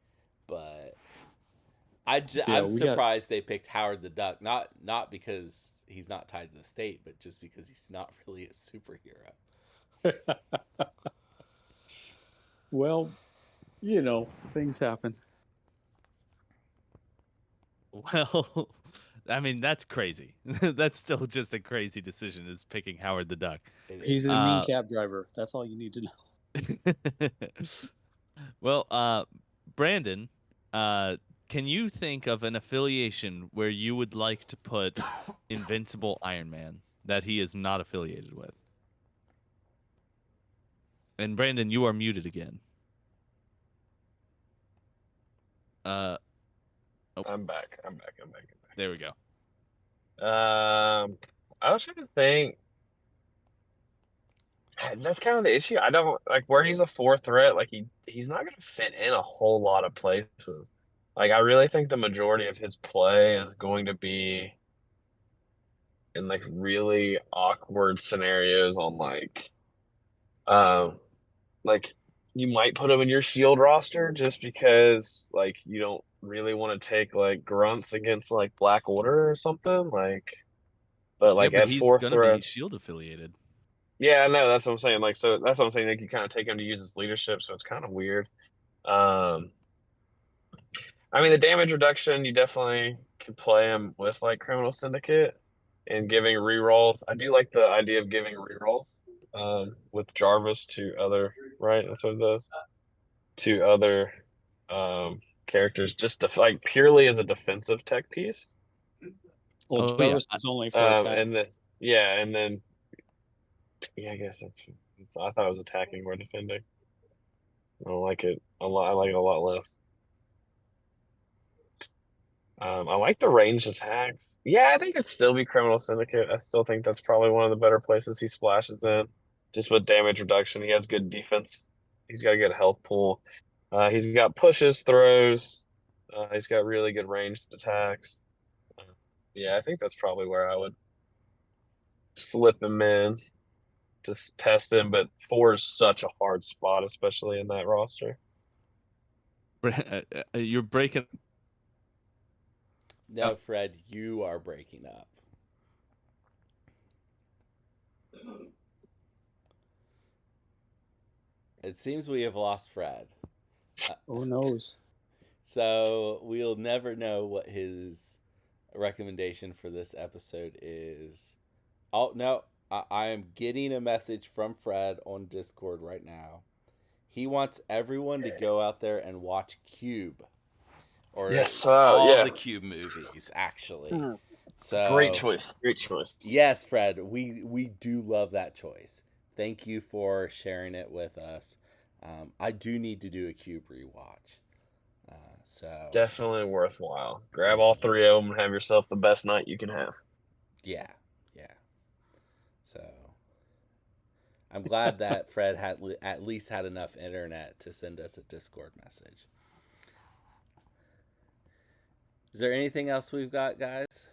But I'm surprised they picked Howard the Duck, not because he's not tied to the state, but just because he's not really a superhero. Well, things happen. Well, I mean, that's crazy. That's still just a crazy decision, is picking Howard the Duck. He's a mean cab driver. That's all you need to know. Well, Brandon, can you think of an affiliation where you would like to put Invincible Iron Man that he is not affiliated with? And Brandon, you are muted again. Oh. I'm back. There we go. I was trying to think. That's kind of the issue. I don't like where he's a 4 threat. Like he's not going to fit in a whole lot of places. Like I really think the majority of his play is going to be in like really awkward scenarios on um, like you might put him in your shield roster just because like you don't really want to take like grunts against like Black Order or something like. But Yeah, like but at he's 4 gonna be threat, Shield affiliated. yeah, no, that's what I'm saying. Like, so that's what I'm saying. Like, you kind of take him to use his leadership, so it's kind of weird. Um, I mean, the damage reduction, you definitely could play him with like Criminal Syndicate and giving rerolls. I do like the idea of giving rerolls with Jarvis to other, right? That's what it does to other characters, just to like purely as a defensive tech piece. Well, Oh, yeah. Jarvis is only for attack. And then yeah, and then yeah, I guess that's. I thought it was attacking or defending. I don't like it a lot. I like it a lot less. I like the ranged attacks. Yeah, I think it'd still be Criminal Syndicate. I still think that's probably one of the better places he splashes in. Just with damage reduction, he has good defense. He's got a good health pool. He's got pushes, throws. He's got really good ranged attacks. Uh, yeah, I think that's probably where I would slip him in, just test him. But 4 is such a hard spot, especially in that roster. You're breaking. No, Fred, you are breaking up. It seems we have lost Fred. Who knows? So we'll never know what his recommendation for this episode is. Oh, no, I am getting a message from Fred on Discord right now. He wants everyone to go out there and watch Cube. Or Yes, all yeah. the Cube movies, actually. Mm. So Great choice. Yes, Fred, we do love that choice. Thank you for sharing it with us. I do need to do a Cube rewatch. So Definitely worthwhile. Grab all 3 of them and have yourself the best night you can have. yeah. So I'm glad that Fred had at least had enough internet to send us a Discord message. Is there anything else we've got, guys?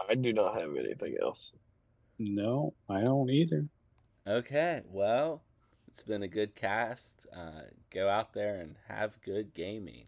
I do not have anything else. No, I don't either. Okay, well, it's been a good cast. Go out there and have good gaming.